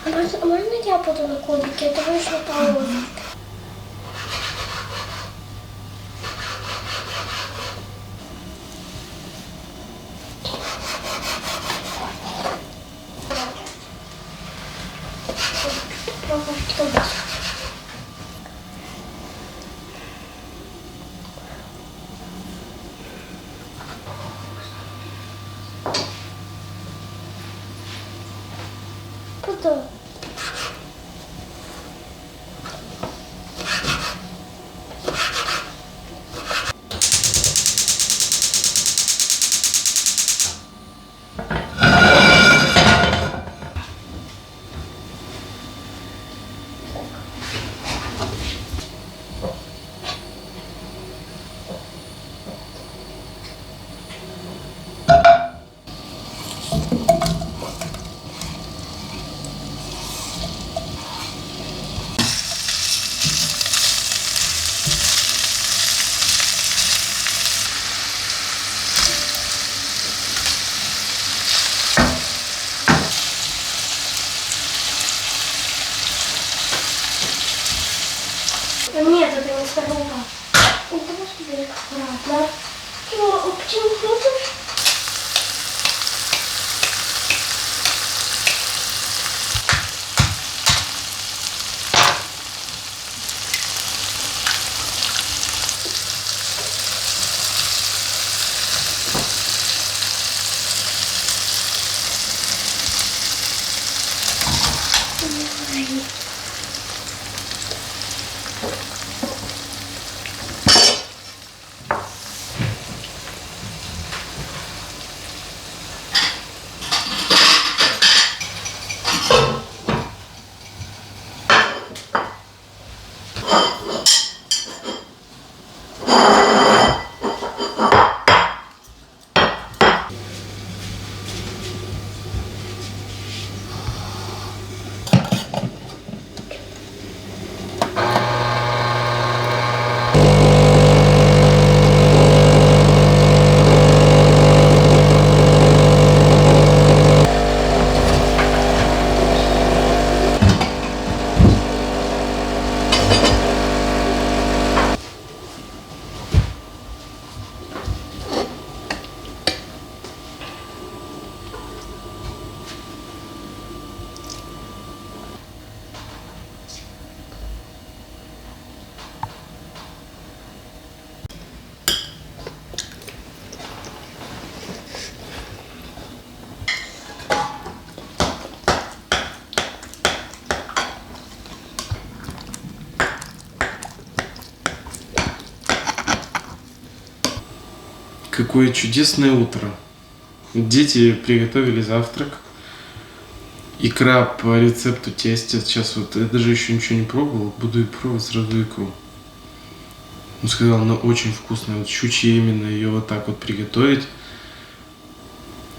А можно я буду на кубике? Это вышло полосочки. Куда? Нет, это не здорово. Ну, давай себе аккуратно. Ну, почему крутишь? Какое чудесное утро. Дети приготовили завтрак. Икра по рецепту тестя. Сейчас вот я даже еще ничего не пробовал. Буду пробовать сразу икру. Он сказал, она очень вкусная. Вот щучья именно ее вот так вот приготовить.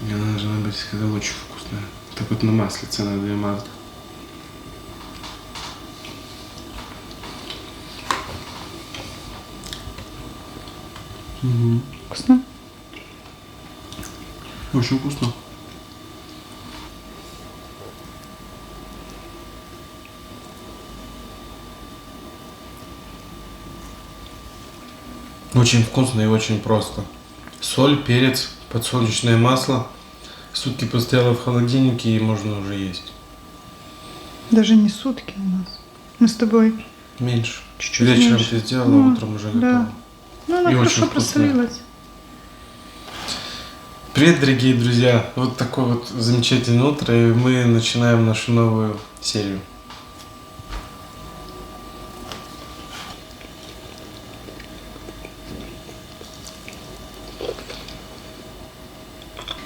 И она должна быть, сказал, очень вкусная. Так вот на маслице надо ее мазать. Угу. Вкусно? Очень вкусно. Очень вкусно и очень просто. Соль, перец, подсолнечное масло. Сутки постояло в холодильнике и можно уже есть. Даже не сутки у нас. Мы с тобой Меньше. чуть-чуть Вечером меньше. ты сделала, Ну, утром уже да. готово. Ну, она И очень хорошо вкусная. просолилась. Привет, дорогие друзья! Вот такое вот замечательное утро, и мы начинаем нашу новую серию.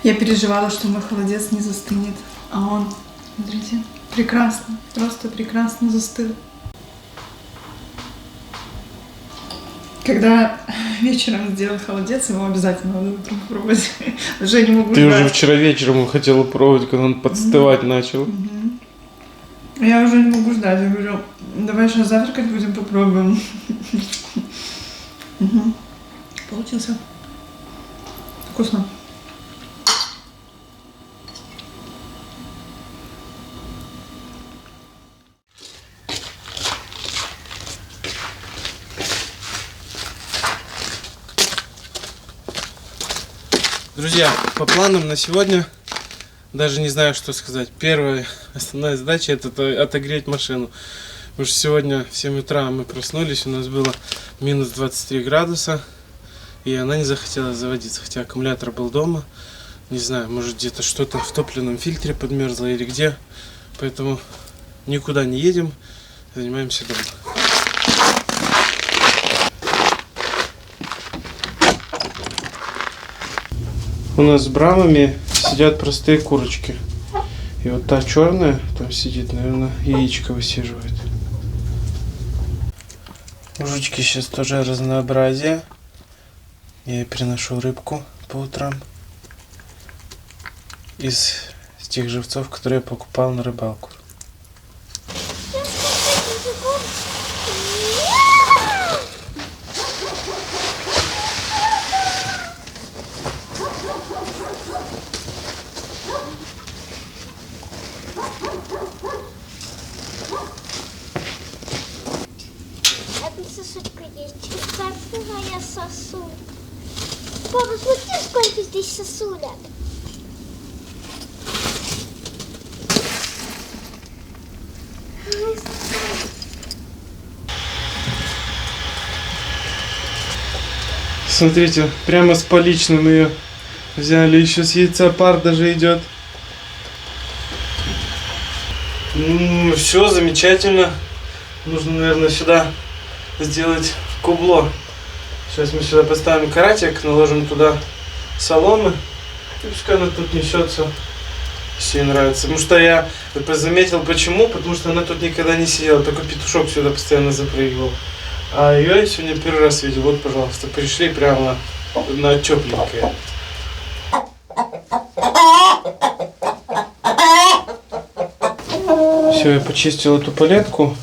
Я переживала, что мой холодец не застынет. А он, смотрите, прекрасно, просто прекрасно застыл. Когда вечером сделать холодец, его обязательно надо утром попробовать. Уже не могу Ты ждать. уже вчера вечером хотела пробовать, когда он подстывать начал. Мгм. Я уже не могу ждать. Я говорю, давай сейчас завтракать будем, попробуем. Мгм. Получился. Вкусно. Друзья, по планам на сегодня даже не знаю, что сказать. Первая основная задача это отогреть машину. Потому что сегодня в 7 утра мы проснулись, у нас было минус 23 градуса. И она не захотела заводиться, хотя аккумулятор был дома. Не знаю, может где-то что-то в топливном фильтре подмерзло или где. Поэтому никуда не едем, занимаемся дома. У нас с брамами сидят простые курочки. И вот та черная там сидит, наверное, яичко высиживает. Мужички сейчас тоже разнообразие. Я ей приношу рыбку по утрам. Из тех живцов, которые я покупал на рыбалку. Сосулька есть. Какая я сосу. Папа, смотри, сколько здесь сосулек. Смотрите, прямо с поличным ее взяли. Еще с яйца пар даже идет. Все замечательно. Нужно, наверное, сюда сделать кубло. Сейчас мы сюда поставим каратик, наложим туда соломы. И пускай она тут несется, если ей нравится. Потому что я заметил, почему. Потому что она тут никогда не сидела. Только петушок сюда постоянно запрыгивал. А ее я сегодня первый раз видел. Вот, пожалуйста, пришли прямо на тепленькое. Все, я почистил эту палетку.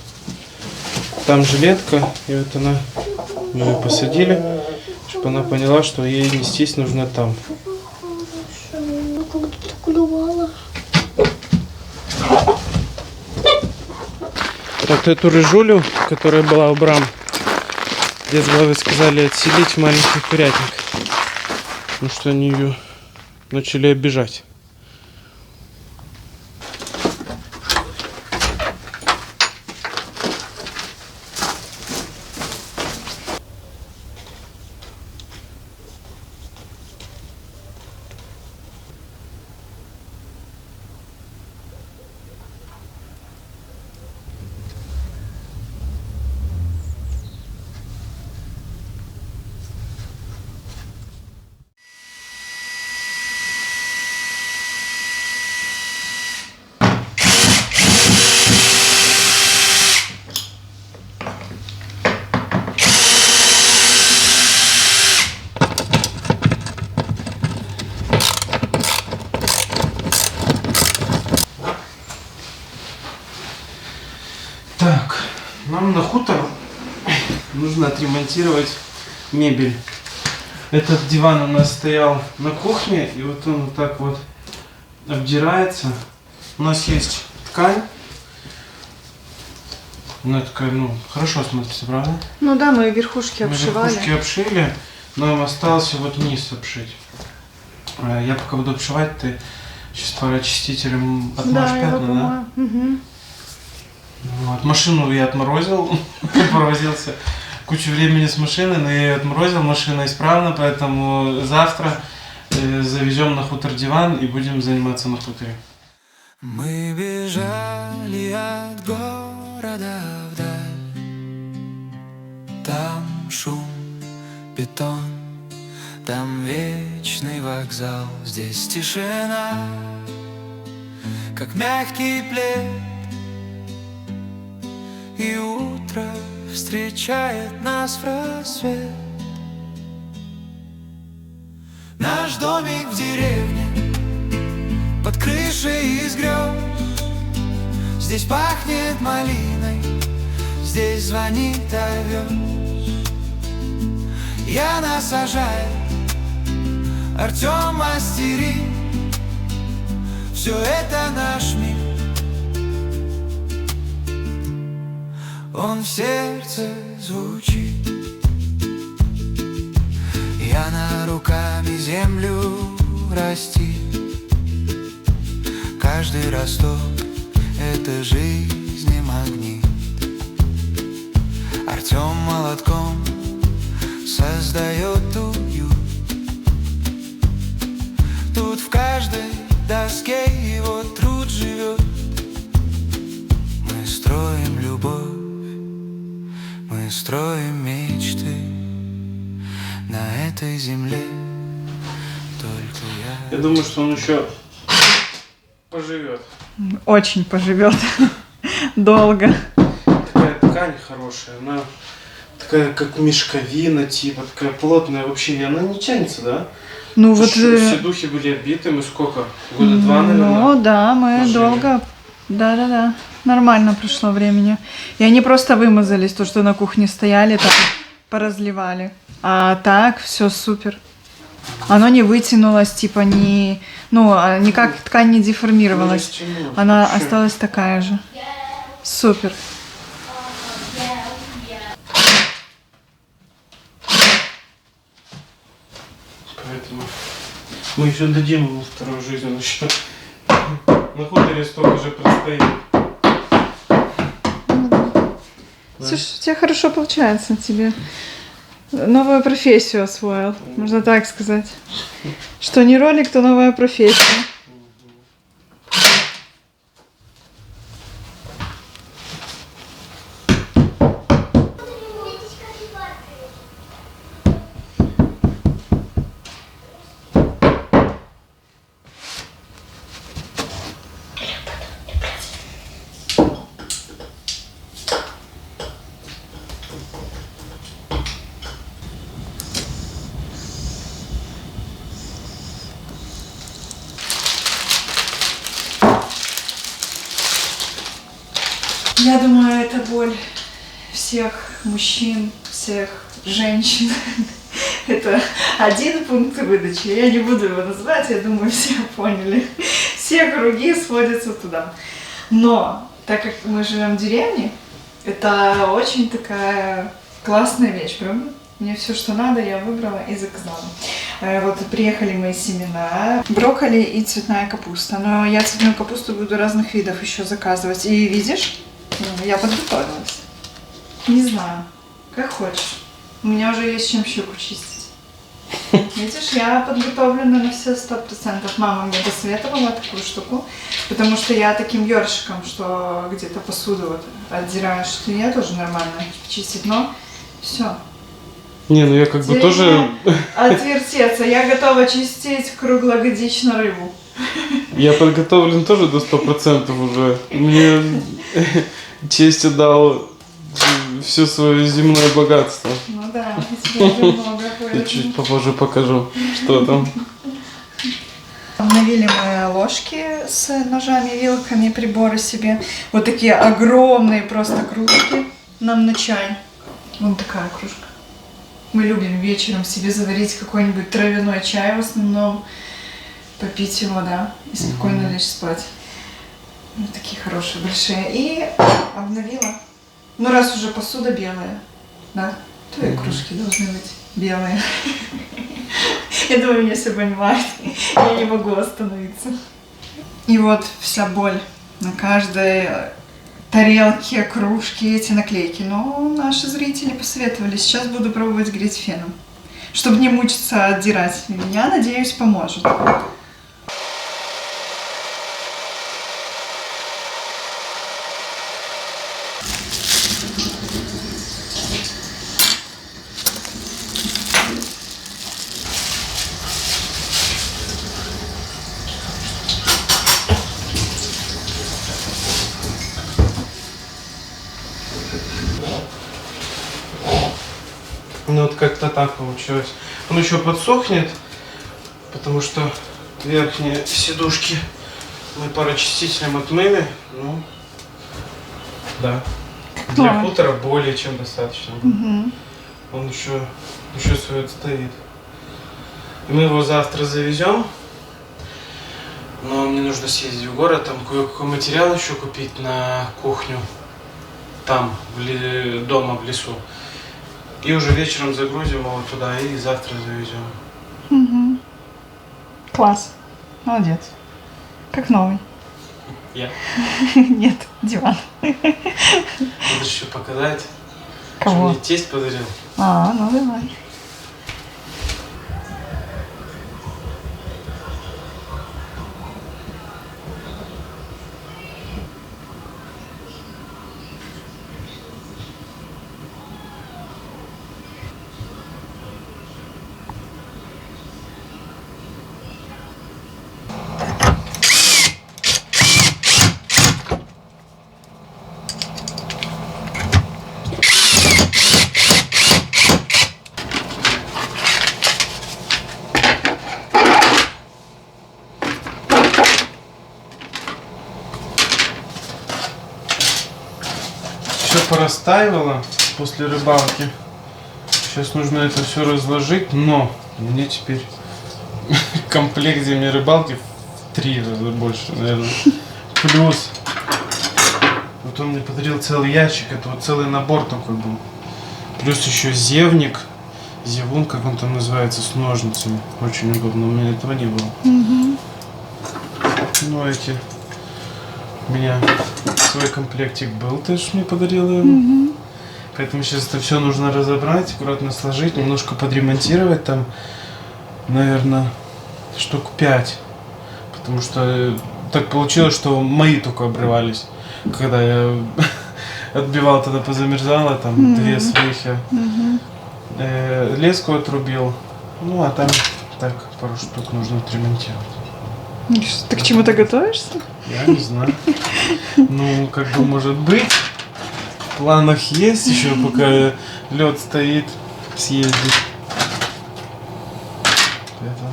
Там жилетка. И вот она, мы ее посадили, чтобы она поняла, что ей нестись нужно там. Вот эту рыжулю, которая была у Брам, где с головы сказали отселить в маленький курятник. Потому что они ее начали обижать. Так, нам на хутор нужно отремонтировать мебель. Этот диван у нас стоял на кухне, и вот он вот так вот обдирается. У нас есть ткань. Она такая, хорошо смотрится, правда? Ну да, мы верхушки обшивали. Мы верхушки обшили, но нам остался вот низ обшить. Я пока буду обшивать, ты сейчас пароочистителем отмоешь пятна, да? Угу. Вот. Машину я отморозил, провозился кучу времени с машиной, но я ее отморозил, машина исправна, поэтому завтра завезем на хутор диван и будем заниматься на хуторе. Мы бежали от города вдаль, там шум, бетон, там вечный вокзал, здесь тишина, как мягкий плед. И утро встречает нас в рассвет. Наш домик в деревне, под крышей из грез. Здесь пахнет малиной, здесь звонит овес. Яна сажает, Артем мастерит. Все это наш мир. Он в сердце звучит. Яна руками землю расти. Каждый росток — это жизни магнит. Артем молотком создает уют. Тут в каждой доске его труд живет. Мы строим любовь, мы строим мечты на этой земле. Только Я думаю, что он еще поживет. Очень поживет. Долго. Такая ткань хорошая, она такая как мешковина, типа, такая плотная вообще, и она не тянется, да? Ну вот... Все духи были обиты, мы сколько? Года 2, наверное? Ну да, мы пожили. долго... Да-да-да. Нормально прошло времени. И они просто вымазались, то, что на кухне стояли, так поразливали. А так, все супер. Оно не вытянулось, типа, не... Ну, никак ткань не деформировалась. Растянулось Она вообще. осталась такая же. Супер. Поэтому мы еще дадим ему вторую жизнь, он еще на хуторе столько же предстоит. Слушай, у тебя хорошо получается, тебе новую профессию освоил, можно так сказать. Что не ролик, то новая профессия. Я думаю, это боль всех мужчин, всех женщин. Это один пункт выдачи. Я не буду его называть, я думаю, все поняли. Все круги сводятся туда. Но, так как мы живем в деревне, это очень такая классная вещь, правда? Мне все, что надо, я выбрала и заказала. Вот приехали мои семена, брокколи и цветная капуста. Но я цветную капусту буду разных видов еще заказывать. И видишь, я подготовилась. Не знаю, как хочешь. У меня уже есть чем щеку чистить. Видишь, я подготовлена на все 100%. Мама мне посоветовала такую штуку, потому что я таким ёршиком, что где-то посуду вот отдираешь, что я тоже нормально чистить, но все. Не, ну я как бы тоже... Отвертеться, я готова чистить круглогодично рыбу. Я подготовлен тоже до 100% уже. Мне честь отдал все свое земное богатство. Ну да, у тебя уже много. Я чуть попозже покажу, что там. Обновили мы ложки с ножами, вилками, приборы себе. Вот такие огромные просто кружки нам на чай. Вон такая кружка. Мы любим вечером себе заварить какой-нибудь травяной чай в основном, попить его, да, и спокойно лечь спать. Вот такие хорошие, большие. И обновила. Ну, раз уже посуда белая, да, то и кружки должны быть белые. Я думаю, меня все понимают. Я не могу остановиться. И вот вся боль на каждой тарелке, кружке, эти наклейки. Но наши зрители посоветовали. Сейчас буду пробовать греть феном, чтобы не мучиться отдирать. Меня, надеюсь, поможет. Ну вот как-то так получилось. Он еще подсохнет, потому что верхние сидушки мы парочистителем отмыли. Ну, да. Для хутора более чем достаточно. Он еще свое стоит. И мы его завтра завезем. Но мне нужно съездить в город, там кое-какой материал еще купить на кухню. Там, дома в лесу. И уже вечером загрузим его туда и завтра завезем. Класс. Молодец. Как новый. Я. Нет, диван. Надо еще показать. Что Кого? мне тесть подарил. Ну давай. Все порастаивало после рыбалки. Сейчас нужно это все разложить, но мне теперь комплект зимней рыбалки в 3 раза больше, наверное. Плюс вот он мне подарил целый ящик, это вот целый набор такой был. Плюс еще зевник, зевун, как он там называется, с ножницами. Очень удобно, у меня этого не было. Ну эти... У меня свой комплектик был, ты же мне подарила его. Поэтому сейчас это все нужно разобрать, аккуратно сложить, немножко подремонтировать там, наверное, штук 5. Потому что так получилось, что мои только обрывались. Когда я отбивал, тогда позамерзало, там 2 своих я леску отрубил. Ну а там так пару штук нужно отремонтировать. Ты к чему-то готовишься? Я не знаю. Ну, как бы, может быть, в планах есть еще, пока лед стоит, съездить. Поэтому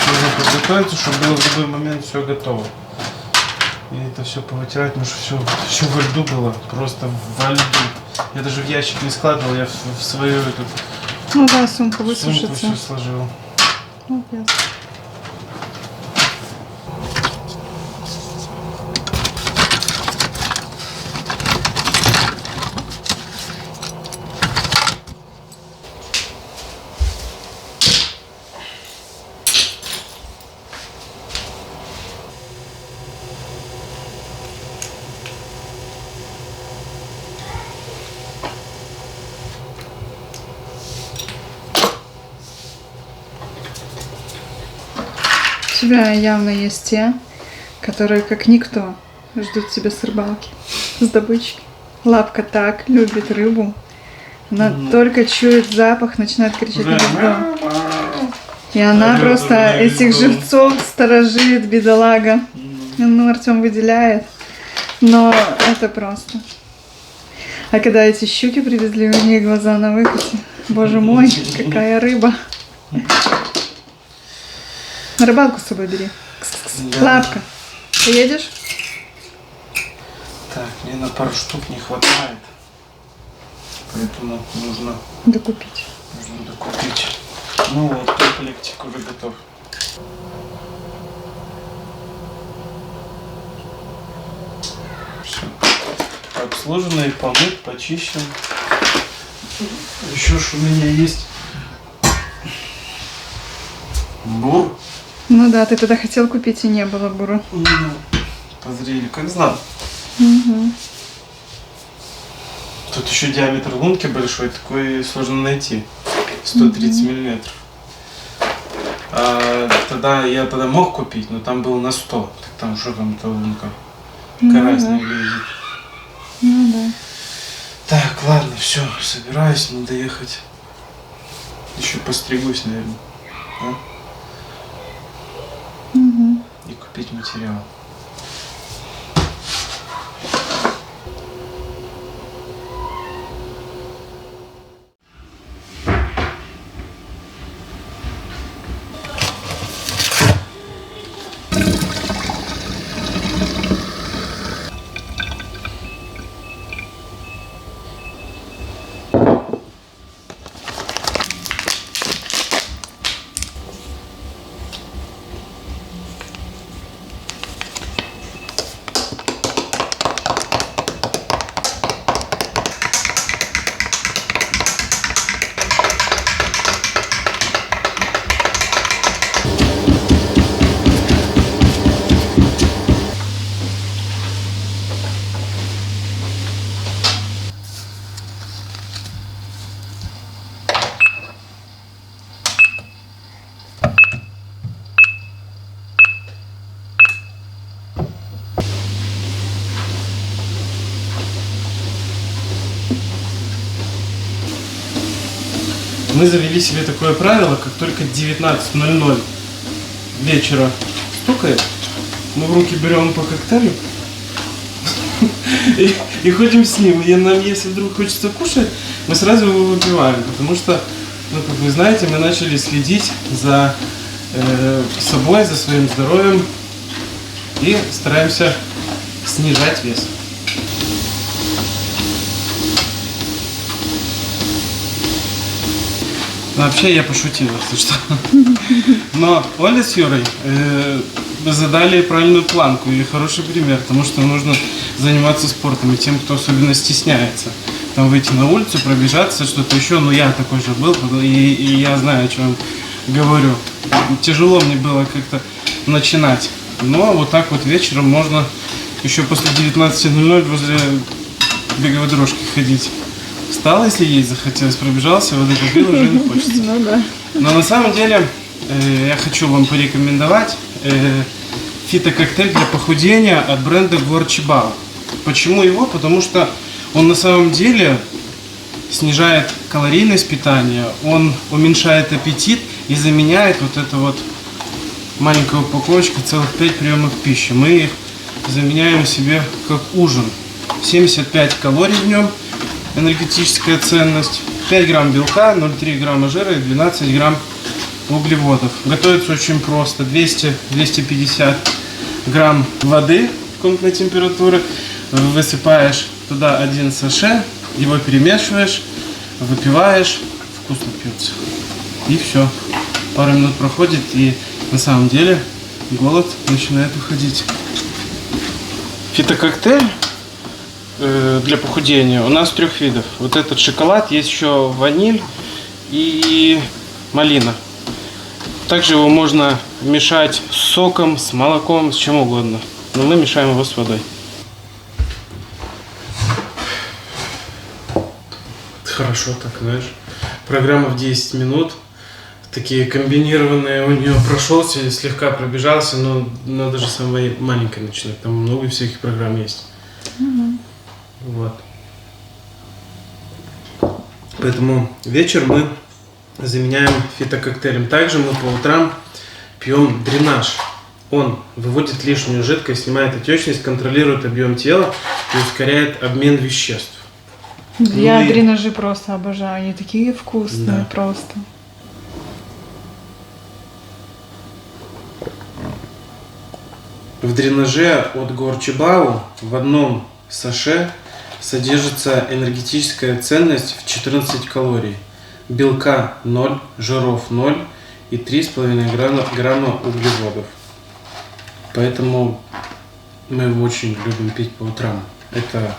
нужно подготовиться, чтобы было в любой момент все готово. И это все повытирать, потому что все во льду было, просто во льду. Я даже в ящик не складывал, я в свою эту Ну да, сумка сумку высушится. все сложил. Молодец. У тебя явно есть те, которые, как никто, ждут тебя с рыбалки, с добычки. Лапка так любит рыбу. Она только чует запах, начинает кричать на весь дом. И она Орёт просто на весь этих дом. живцов сторожит, бедолага. Ну, Артем выделяет. Но это просто. А когда эти щуки привезли, у них глаза на выкате. Боже мой, какая рыба. На рыбалку с собой бери. Да. Лапка, ты едешь? Так, мне на пару штук не хватает. Поэтому нужно Докупить. докупить. Ну вот, комплектик уже готов. Все. Обслужено и помыт, почищен. Еще ж у меня есть бур. Ну да, ты тогда хотел купить и не было бура. Ну, позрели, как знал. Угу. Тут еще диаметр лунки большой, такой сложно найти. 130 миллиметров. А я тогда мог купить, но там был на 100. Так там что там эта лунка? Карась не влезет. Ну да. Так, ладно, все, собираюсь, надо ехать. Еще постригусь, наверное. Да? Угу. И купить материал. Мы завели себе такое правило, как только 19:00 вечера стукает, мы в руки берем по коктейлю и ходим с ним. И нам, если вдруг хочется кушать, мы сразу его выпиваем, потому что, ну, как вы знаете, мы начали следить за собой, за своим здоровьем и стараемся снижать вес. Вообще я пошутил, если что. Но Оля с Юрой задали правильную планку и хороший пример, потому что нужно заниматься спортом и тем, кто особенно стесняется. Там выйти на улицу, пробежаться, что-то еще. Но я такой же был, и я знаю, о чем говорю. Тяжело мне было как-то начинать. Но вот так вот вечером можно еще после 19:00 возле беговой дорожки ходить. Встал, если есть захотелось, пробежался, воды попил, уже не хочется. Ну да. Но на самом деле я хочу вам порекомендовать фитококтейль для похудения от бренда Горчибао. Почему его? Потому что он на самом деле снижает калорийность питания, он уменьшает аппетит и заменяет вот это вот маленькая упаковочка, целых 5 приемов пищи. Мы их заменяем себе как ужин. 75 калорий в нем, энергетическая ценность, 5 грамм белка, 0,3 грамма жира и 12 грамм углеводов. Готовится очень просто. 200-250 грамм воды комнатной температуры. Высыпаешь туда 1 саше, его перемешиваешь, выпиваешь, вкусно пьется. И все. Пару минут проходит, и на самом деле голод начинает уходить. Фитококтейль для похудения у нас 3 видов. Вот этот шоколад, есть еще ваниль и малина. Также его можно мешать с соком, с молоком, с чем угодно. Но мы мешаем его с водой. Хорошо так, знаешь. Программа в 10 минут. Такие комбинированные у нее прошелся, слегка пробежался, но надо же самое маленькое начинать. Там много всяких программ есть. Вот. Поэтому вечер мы заменяем фитококтейлем. Также мы по утрам пьем дренаж. Он выводит лишнюю жидкость, снимает отечность, контролирует объем тела и ускоряет обмен веществ. Я дренажи просто обожаю, они такие вкусные, Да. просто. В дренаже от Горчибао в одном саше содержится энергетическая ценность в 14 калорий. Белка 0, жиров 0 и 3,5 грамма углеводов. Поэтому мы его очень любим пить по утрам. Это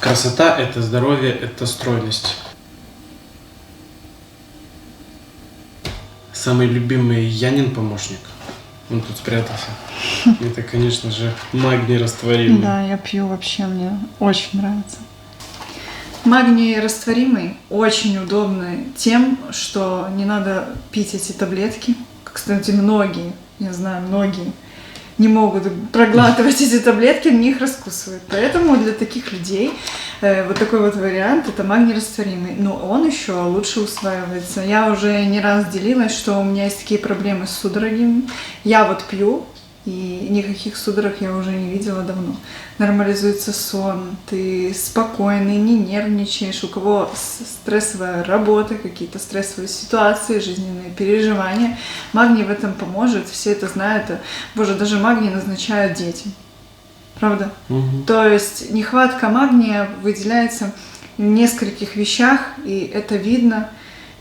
красота, это здоровье, это стройность. Самый любимый Янин помощник. Он тут спрятался. Это, конечно же, магний растворимый. Да, я пью вообще, мне очень нравится. Магний растворимый очень удобный тем, что не надо пить эти таблетки. Кстати, многие, я знаю, многие не могут проглатывать эти таблетки, они их раскусывают. Поэтому для таких людей вот такой вот вариант — это магний растворимый. Но он еще лучше усваивается. Я уже не раз делилась, что у меня есть такие проблемы с судорогами. Я вот пью, и никаких судорог я уже не видела давно. Нормализуется сон, ты спокойный, не нервничаешь. У кого стрессовая работа, какие-то стрессовые ситуации, жизненные переживания. Магний в этом поможет, все это знают. Боже, даже магний назначают детям. Правда? Угу. То есть нехватка магния выделяется в нескольких вещах, и это видно.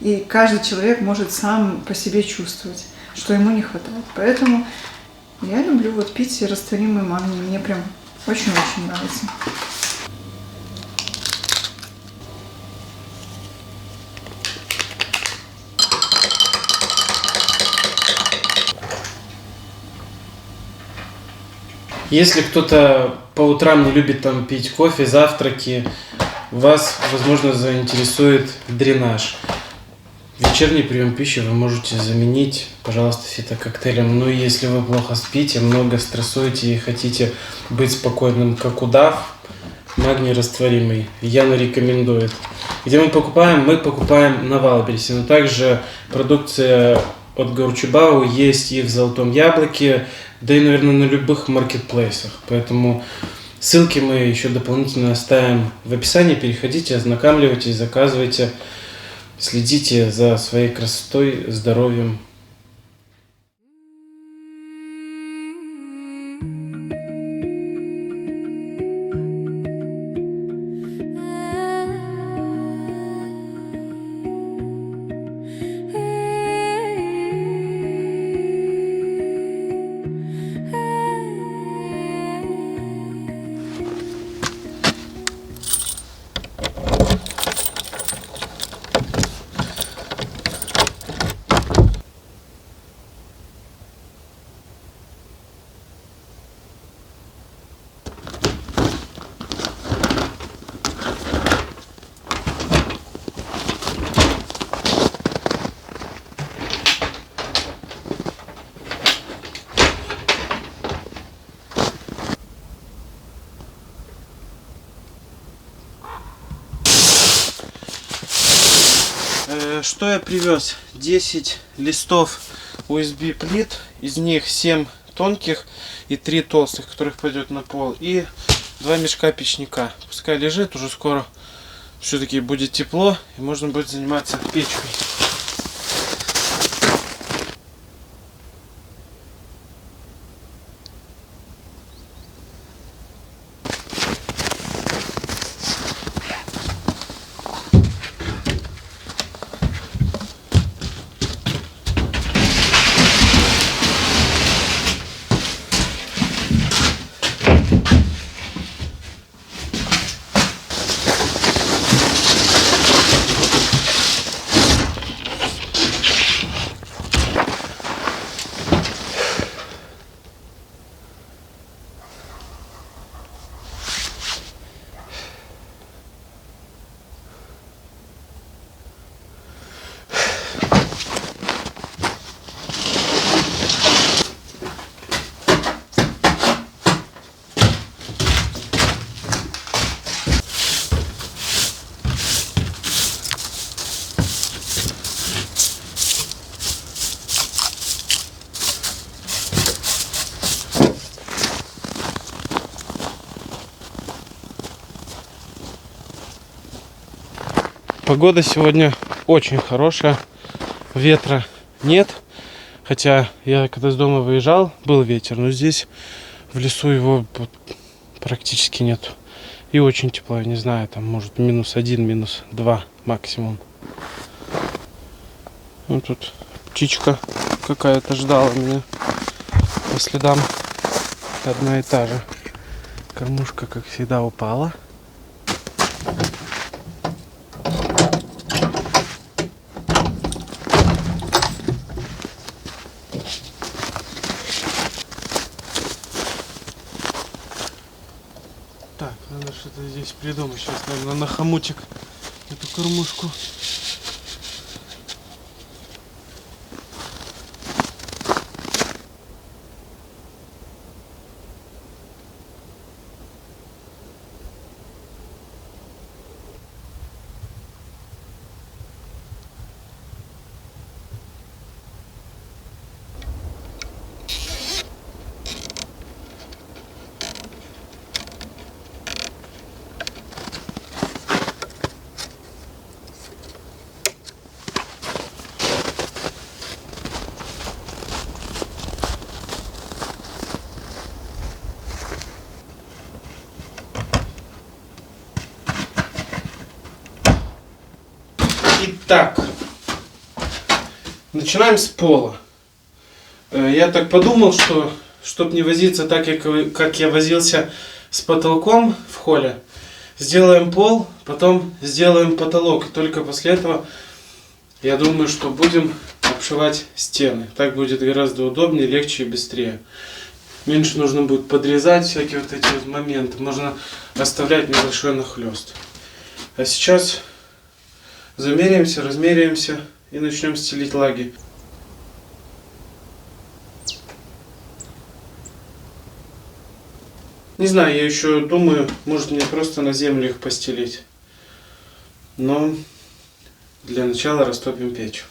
И каждый человек может сам по себе чувствовать, что ему не хватает. Поэтому я люблю вот пить растворимый магний. Мне прям очень-очень нравится. Если кто-то по утрам не любит там пить кофе, завтраки, вас, возможно, заинтересует дренаж. Вечерний прием пищи вы можете заменить, пожалуйста, фитококтейлем. Но если вы плохо спите, много стрессуете и хотите быть спокойным, как удав, магний растворимый, Яна рекомендует. Где мы покупаем? Мы покупаем на Валбересе. Но также продукция от Гаучибау есть и в Золотом Яблоке, да и, наверное, на любых маркетплейсах. Поэтому ссылки мы еще дополнительно оставим в описании. Переходите, ознакомьтесь, заказывайте. Следите за своей красотой, здоровьем. Что я привез? 10 листов USB плит, из них 7 тонких и 3 толстых, которых пойдет на пол, и 2 мешка печника. Пускай лежит, уже скоро все-таки будет тепло и можно будет заниматься печкой. Погода сегодня очень хорошая, ветра нет, хотя я когда с дома выезжал, был ветер, но здесь в лесу его практически нет. И очень тепло, я не знаю, там может -1, -2 максимум. Вот тут птичка какая-то ждала меня по следам, одна и та же. Кормушка, как всегда, упала. Так, надо что-то здесь придумать. Сейчас, наверное, на хомутик эту кормушку. Итак, начинаем с пола. Я так подумал, что чтобы не возиться так, как я возился с потолком в холле, сделаем пол, потом сделаем потолок. И только после этого, я думаю, что будем обшивать стены. Так будет гораздо удобнее, легче и быстрее. Меньше нужно будет подрезать всякие вот эти вот моменты. Можно оставлять небольшой нахлест. А сейчас замеряемся, размеряемся и начнем стелить лаги. Не знаю, я еще думаю, может мне просто на землю их постелить. Но для начала растопим печь.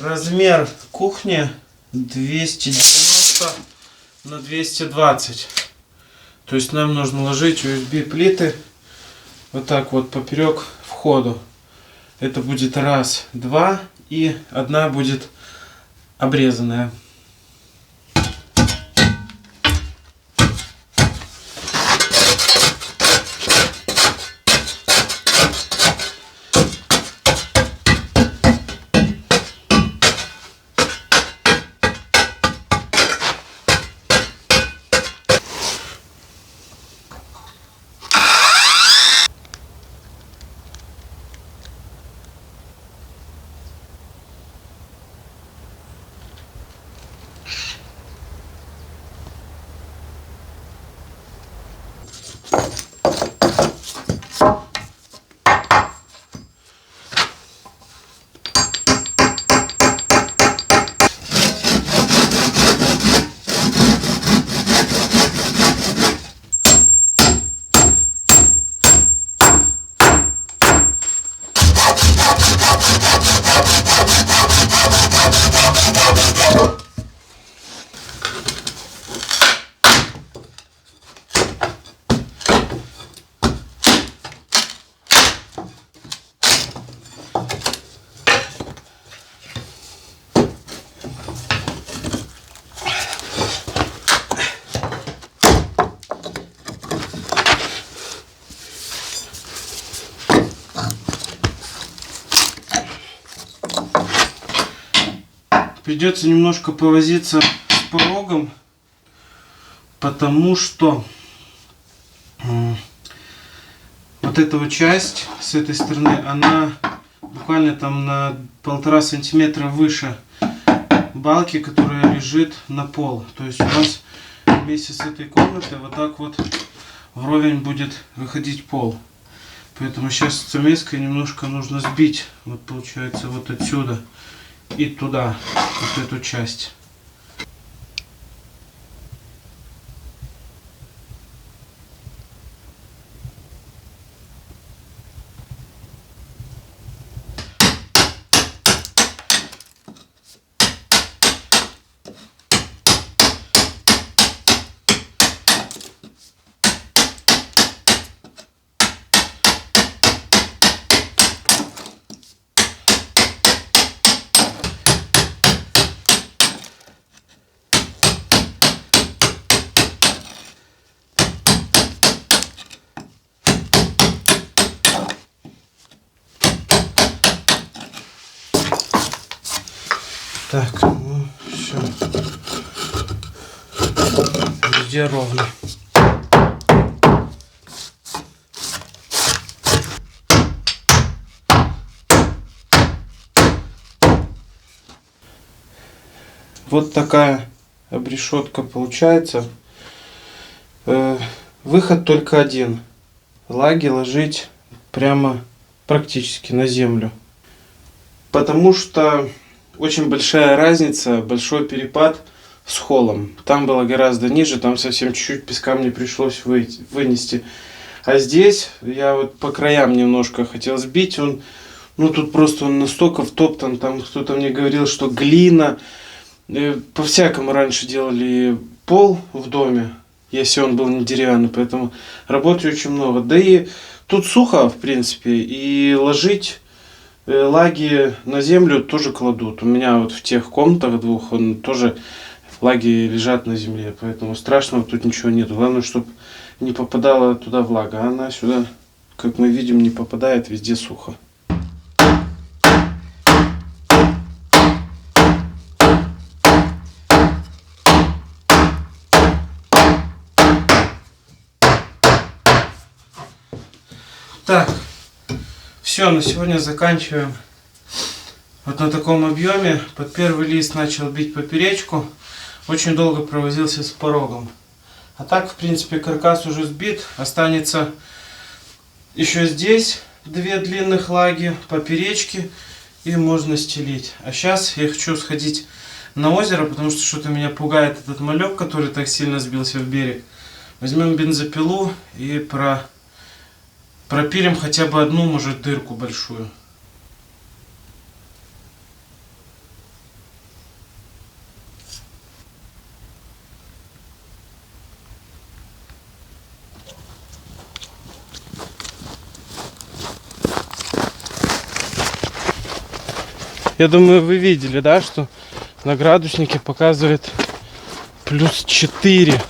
Размер кухни 290 на 220. То есть нам нужно ложить USB плиты вот так вот поперек входу. Это будет раз, два, и одна будет обрезанная. Придется немножко повозиться с порогом, потому что вот эта вот часть с этой стороны, она буквально там на 1,5 сантиметра выше балки, которая лежит на пол. То есть у нас вместе с этой комнатой вот так вот вровень будет выходить пол. Поэтому сейчас стамеской немножко нужно сбить, вот получается вот отсюда и туда, вот эту часть. Так, ну все. везде ровно. Вот такая обрешетка получается. Выход только один. Лаги ложить прямо практически на землю. Потому что очень большая разница, большой перепад с холлом. Там было гораздо ниже, там совсем чуть-чуть песка мне пришлось вынести. А здесь я вот по краям немножко хотел сбить. Тут просто он настолько втоптан. Там кто-то мне говорил, что глина. По-всякому раньше делали пол в доме, если он был не деревянный, поэтому работы очень много. Да и тут сухо, в принципе, и ложить лаги на землю тоже кладут. У меня вот в тех комнатах двух тоже лаги лежат на земле, поэтому страшного тут ничего нет. Главное, чтобы не попадала туда влага, а она сюда, как мы видим, не попадает, везде сухо. Так, все, на сегодня заканчиваем. Вот на таком объеме. Под первый лист начал бить поперечку. Очень долго провозился с порогом. А так, в принципе, каркас уже сбит. Останется еще здесь 2 длинных лаги, поперечки, и можно стелить. А сейчас я хочу сходить на озеро, потому что что-то меня пугает этот малек, который так сильно сбился в берег. Возьмем бензопилу и пропилим хотя бы одну, может, дырку большую. Я думаю, вы видели, да, что на градуснике показывает +4.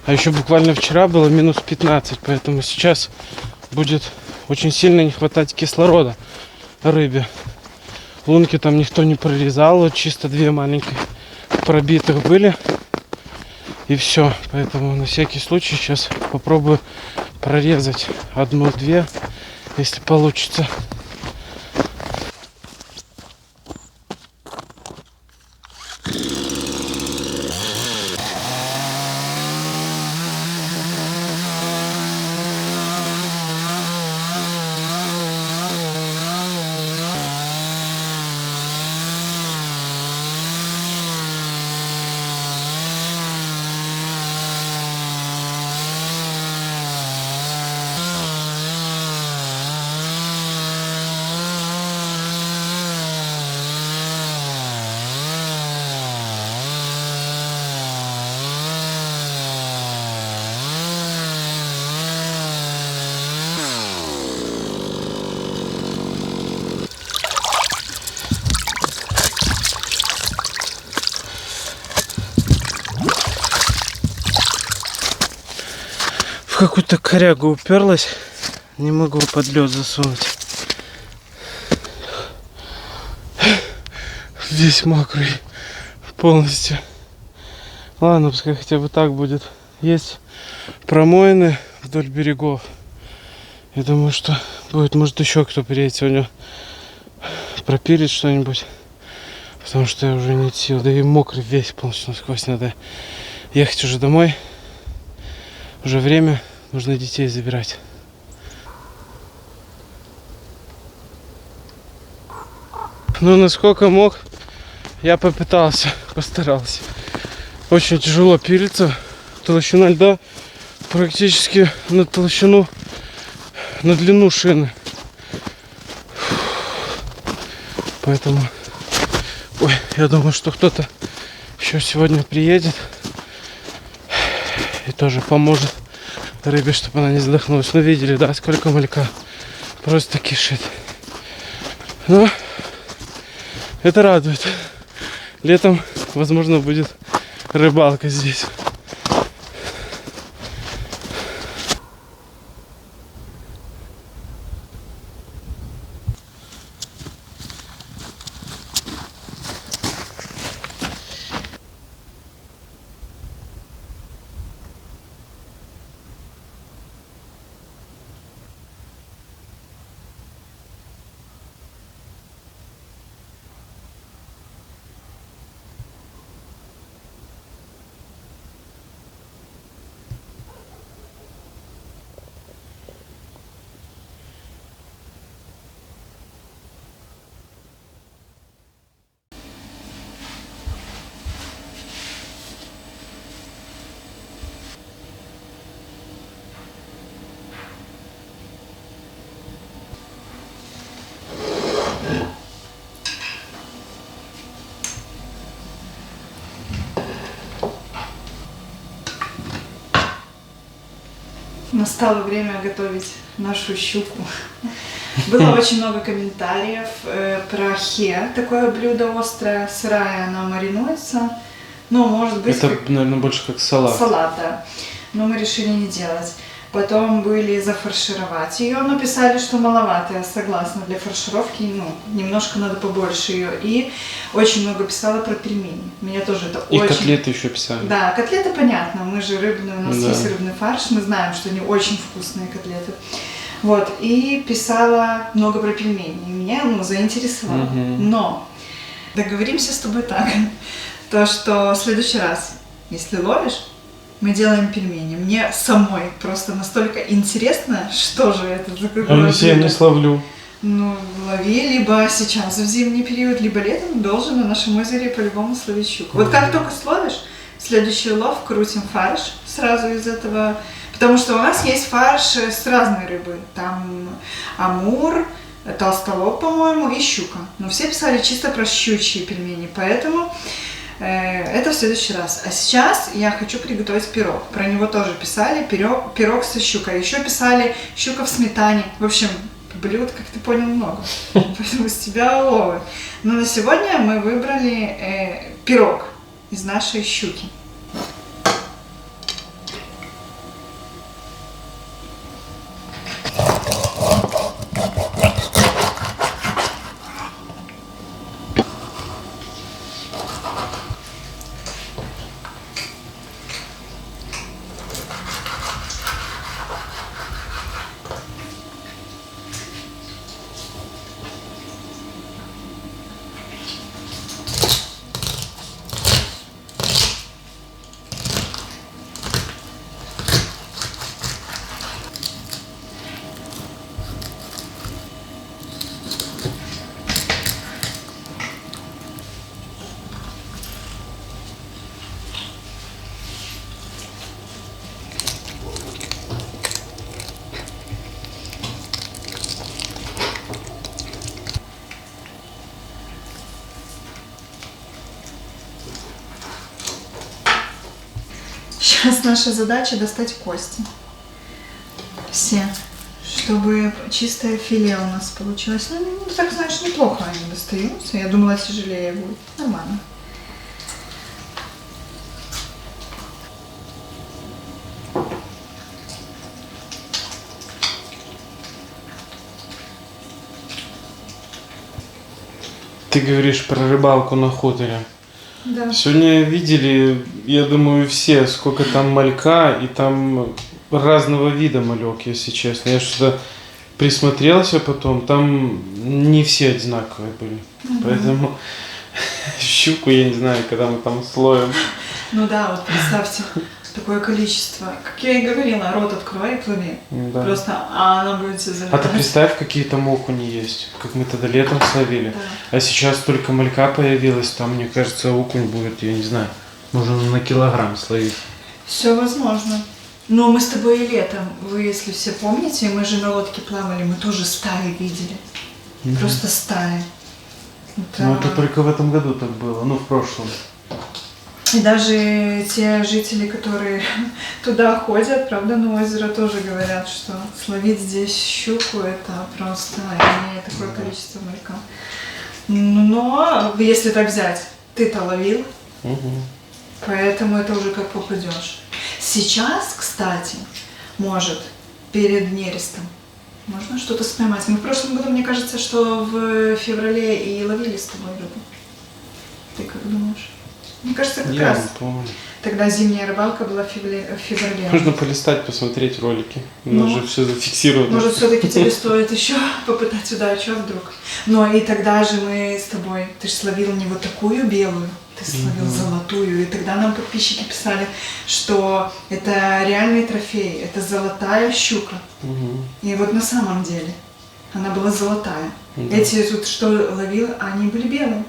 А еще буквально вчера было -15, поэтому сейчас будет очень сильно не хватать кислорода рыбе. Лунки там никто не прорезал, вот чисто 2 маленьких пробитых были. И все, поэтому на всякий случай сейчас попробую прорезать 1-2, если получится. В какую-то корягу уперлась, не могу под лед засунуть. Весь мокрый полностью. Ладно, пускай хотя бы так будет. Есть промоины вдоль берегов. Я думаю, что будет, может, еще кто приедет сегодня пропилить что-нибудь. Потому что я уже нет сил. Да и мокрый весь полностью насквозь. Надо ехать уже домой. Уже время, нужно детей забирать. Ну, насколько мог, я попытался, постарался. Очень тяжело пилится. Толщина льда практически на толщину, на длину шины. Поэтому, я думаю, что кто-то еще сегодня приедет и тоже поможет рыбе, чтобы она не задохнулась. Ну, видели, да, сколько малька просто кишит. Но это радует. Летом, возможно, будет рыбалка здесь. Настало время готовить нашу щуку. Было очень много комментариев про хе. Такое блюдо острое, сырая, она маринуется. Ну, может быть... Это, наверное, больше как салат. Салат, да. Но мы решили не делать. Потом были зафаршировать ее, но писали, что маловато. Я согласна, для фаршировки, ну, немножко надо побольше ее. И очень много писала про пельмени. Меня тоже это И очень... котлеты еще писали. Да, котлеты понятно. Мы же рыбные, у нас Да. есть рыбный фарш, мы знаем, что они очень вкусные котлеты. Вот, и писала много про пельмени. Меня, ну, заинтересовало. Мгм. Но договоримся с тобой так, то, что в следующий раз, если ловишь, мы делаем пельмени. Мне самой просто настолько интересно, что же это за какое А если я блюдо. не словлю? Ну, лови либо сейчас в зимний период, либо летом должен на нашем озере по-любому словить щуку. Вот как только словишь, следующий улов крутим фарш сразу из этого. Потому что у нас есть фарш с разной рыбы. Там амур, толстолоб, по-моему, и щука. Но все писали чисто про щучьи пельмени, поэтому это в следующий раз. А сейчас я хочу приготовить пирог. Про него тоже писали. Пирог со щукой. Еще писали щука в сметане. В общем, блюд, как ты понял, много. Поэтому с тебя уловы. Но на сегодня мы выбрали пирог из нашей щуки. Сейчас наша задача достать кости. Все. Чтобы чистое филе у нас получилось. Ну, так, знаешь, неплохо они достаются. Я думала, тяжелее будет. Нормально. Ты говоришь про рыбалку на хуторе. Да. Сегодня видели, я думаю, все, сколько там малька, и там разного вида малек, если честно. Я что-то присмотрелся потом, там не все одинаковые были. Поэтому щуку, я не знаю, когда мы там слоем. Ну да, вот представьте, такое количество. Как я и говорила, рот открой и плыви. Да. Просто, а она будет все А ты заливать. представь, какие там окуни есть, как мы тогда летом словили. Да. А сейчас только малька появилась, там, мне кажется, окунь будет, я не знаю, можно на килограмм словить. Все возможно. Но мы с тобой и летом, вы, если все помните, мы же на лодке плавали, мы тоже стаи видели. Просто стаи. Ну, это только в этом году так было, ну, в прошлом. И даже те жители, которые туда ходят, правда, на озеро, тоже говорят, что словить здесь щуку, это просто имеет такое количество малька. Но если так взять, ты-то ловил, Мгм. поэтому это уже как попадешь. Сейчас, кстати, может, перед нерестом можно что-то споймать. Мы в прошлом году, мне кажется, что в феврале и ловили с тобой рыбу. Ты как думаешь? Мне кажется, как Я раз не помню. тогда зимняя рыбалка была в феврале. Можно полистать, посмотреть ролики. У Ну, нас же все зафиксировано. Может, все-таки тебе стоит еще попытать удачу, а вдруг? Но и тогда же мы с тобой, ты же словил не вот такую белую, ты словил золотую. И тогда нам подписчики писали, что это реальный трофей, это золотая щука. Мгм. И вот на самом деле она была золотая. Да. Эти тут, что ловил, они были белые.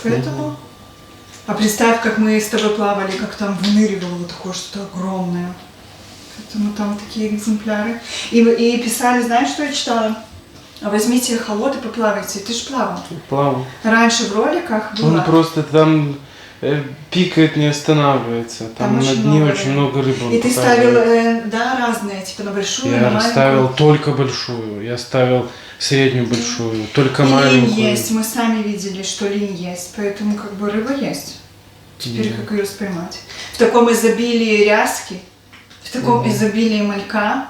Поэтому... А представь, как мы с тобой плавали, как там выныривало вот такое что-то огромное. Поэтому там такие экземпляры. И писали, знаешь, что я читала? Возьмите холод и поплавайте. Ты же плавал. Плавал. Раньше в роликах было... Он просто там пикает, не останавливается. Там, Там на очень дне много очень рыбы. много рыбы. он И ты показывает. ставил, да, разные, типа на большую, на Я маленькую. ставил только большую, я ставил среднюю большую, только И линь маленькую. есть, мы сами видели, что линь есть, поэтому как бы рыба есть. Теперь как ее поймать? В таком изобилии ряски, в таком изобилии малька,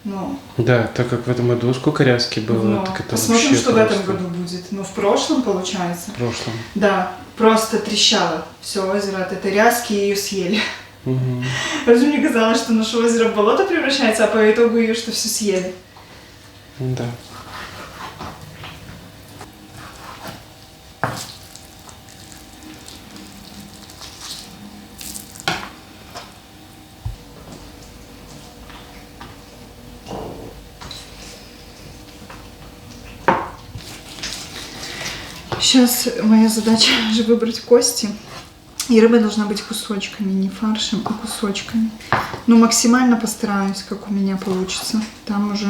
ну, Да, так как в этом году сколько ряски было, ну, так это посмотрим, вообще что в этом просто году будет. Ну, в прошлом, получается. в прошлом. Да, просто трещало все озеро от этой ряски, и ее съели. Мгм. Разве мне казалось, что наше озеро в болото превращается, а по итогу ее что все съели? Да. Сейчас моя задача же выбрать кости. И рыба должна быть кусочками, не фаршем, а кусочками. Ну, максимально постараюсь, как у меня получится. Там уже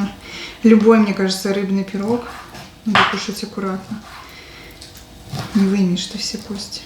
любой, мне кажется, рыбный пирог надо кушать аккуратно. Не вымешь ты все кости.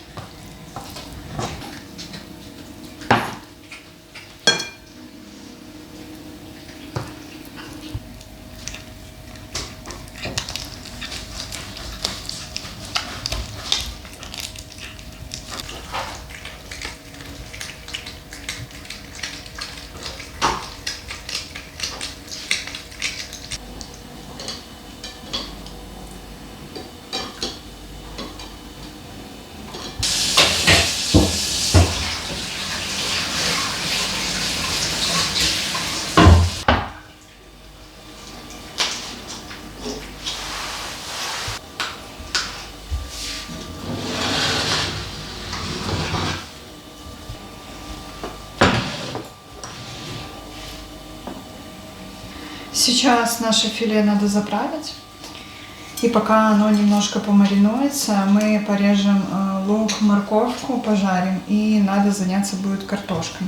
Сейчас наше филе надо заправить. И пока оно немножко помаринуется, мы порежем лук, морковку, пожарим. И надо заняться будет картошкой.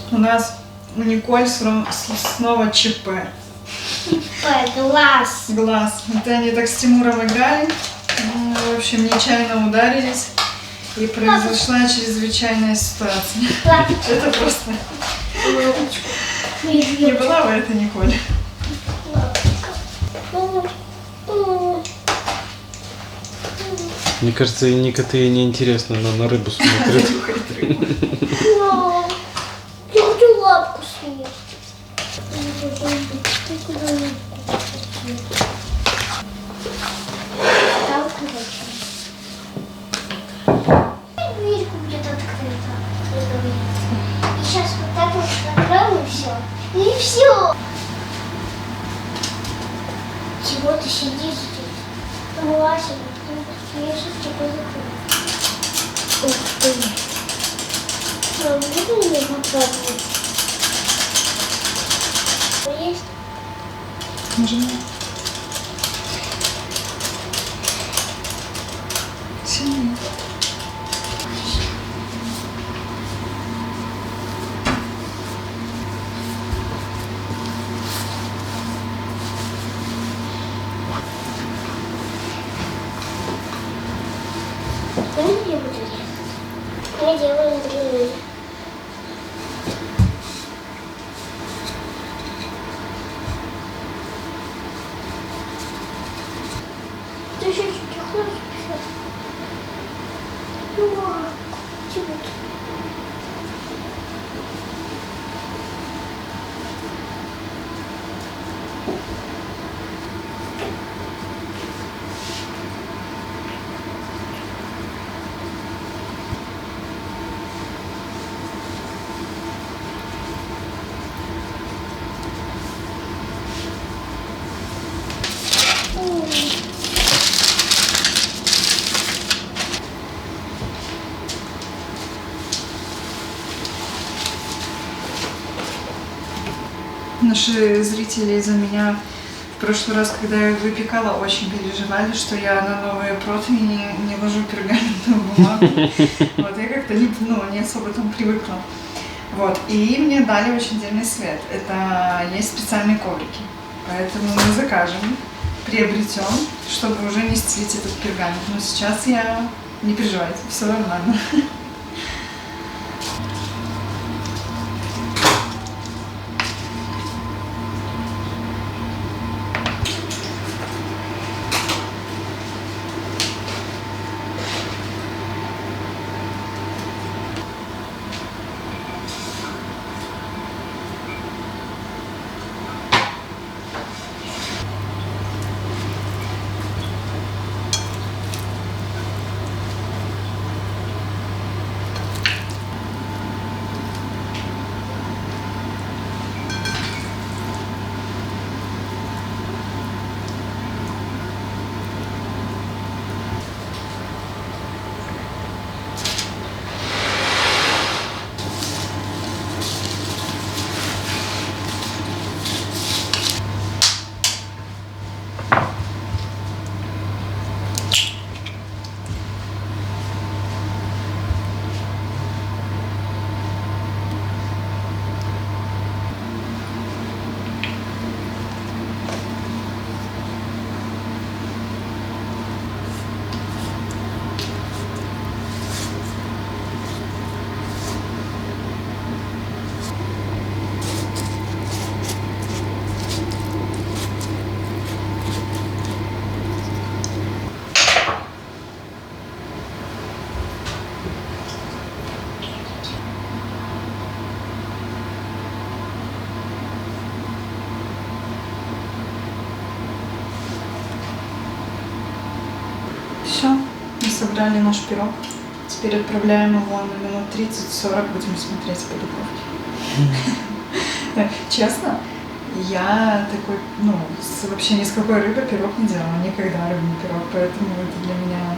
У нас у Николь снова ЧП. Глаз. Глаз. Это они так с Тимуром играли. Ну, в общем, нечаянно ударились. И произошла чрезвычайная ситуация. Это просто... Не была бы это Николь. Мне кажется, и Никоте не интересно, она на рыбу смотрит. Я хочу лапку съесть. Там, короче. Дверьку будет открыта. И сейчас вот так вот закроем и все. И все. Чего ты сидишь здесь? Ну, Вася, я сейчас тебя закрою. Ух ты. Мам, можно мне попробовать? Есть? Нажимай. Сильнее. Знаете, я буду резать? Я делаю длинные. Ты еще чуть-чуть хочешь писать? Ну, чего ты? Наши зрители из-за меня в прошлый раз, когда я выпекала, очень переживали, что я на новые противни не ложу пергаментную бумагу. Вот, я как-то не особо там привыкла. Вот, и мне дали очень дельный совет. Это есть специальные коврики. Поэтому мы закажем, приобретем, чтобы уже не стелить этот пергамент. Но сейчас я не переживайте, все нормально. Все, мы собрали наш пирог. Теперь отправляем его на минут 30-40, будем смотреть по духовке. Честно, я такой, вообще ни с какой рыбы пирог не делала, никогда рыбный пирог, поэтому это для меня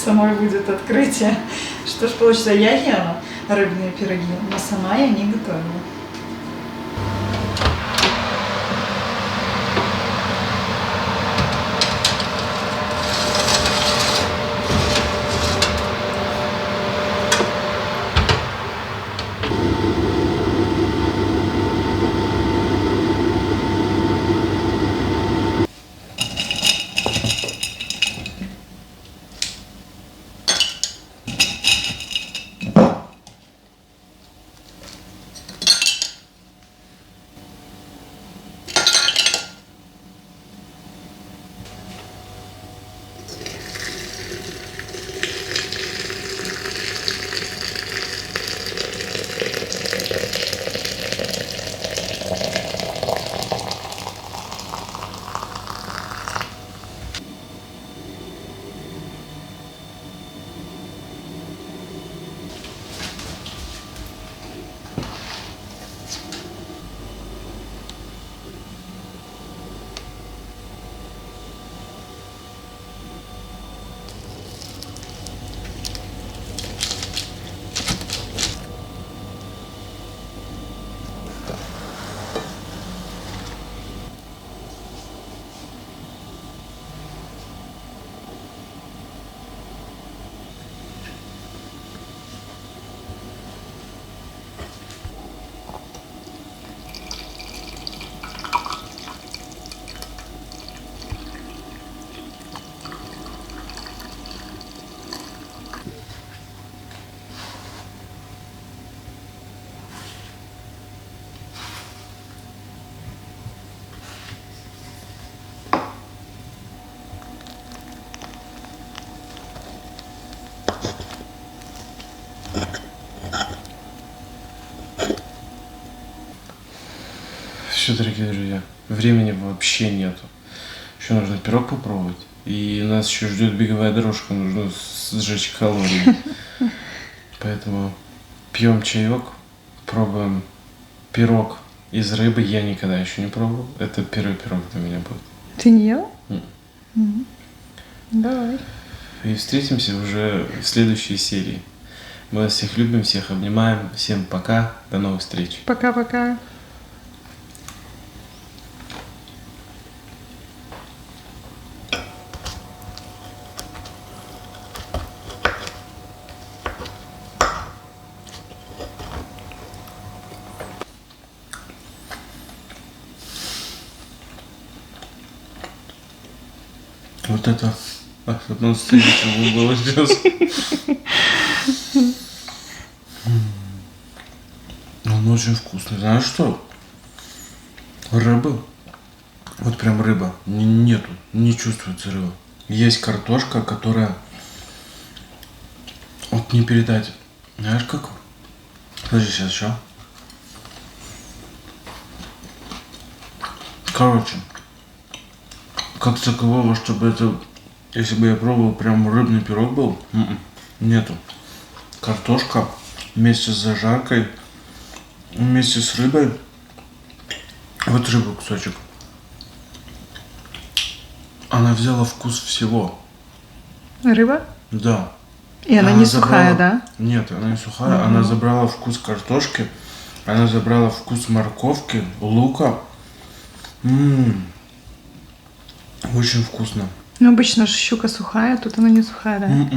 самой будет открытие. Что ж получится, я ела рыбные пироги, но сама я не готовила. Все, дорогие друзья, времени вообще нету. Еще нужно пирог попробовать. И нас еще ждет беговая дорожка, нужно сжечь калории. Поэтому пьем чаек, пробуем пирог из рыбы. Я никогда еще не пробовал. Это первый пирог для меня будет. Ты не ел? М. Давай. И встретимся уже в следующей серии. Мы вас всех любим, всех обнимаем. Всем пока, до новых встреч. Пока-пока. Вот это, чтобы он стремительно было сейчас. Он очень вкусный. Знаешь что? Рыбы. Вот прям рыба. Нету. Не чувствуется рыба. Есть картошка, которая... Вот не передать. Знаешь как? Подожди, сейчас еще. Короче. Как такового, чтобы это... Если бы я пробовал, прям рыбный пирог был. Нету. Картошка вместе с зажаркой, вместе с рыбой. Вот рыбу кусочек. Она взяла вкус всего. Рыба? Да. И она не сухая, да? Нет, она не сухая. Она забрала вкус картошки. Она забрала вкус морковки, лука. Очень вкусно. Ну, обычно же щука сухая, тут она не сухая, да?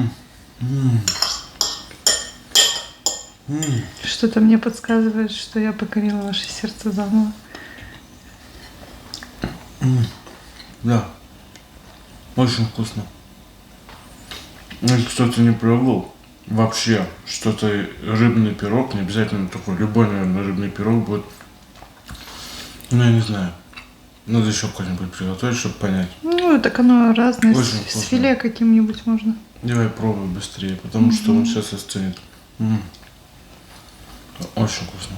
Что-то мне подсказывает, что я покорила ваше сердце заново. Да. Очень вкусно. Если кто-то не пробовал, вообще, что-то рыбный пирог, не обязательно такой, любой, наверное, рыбный пирог будет, ну, я не знаю. Надо еще какой-нибудь приготовить, чтобы понять. Ну, так оно разное. Очень С вкусно. филе каким-нибудь можно. Давай пробуй быстрее, потому что он сейчас остынет. Очень вкусно.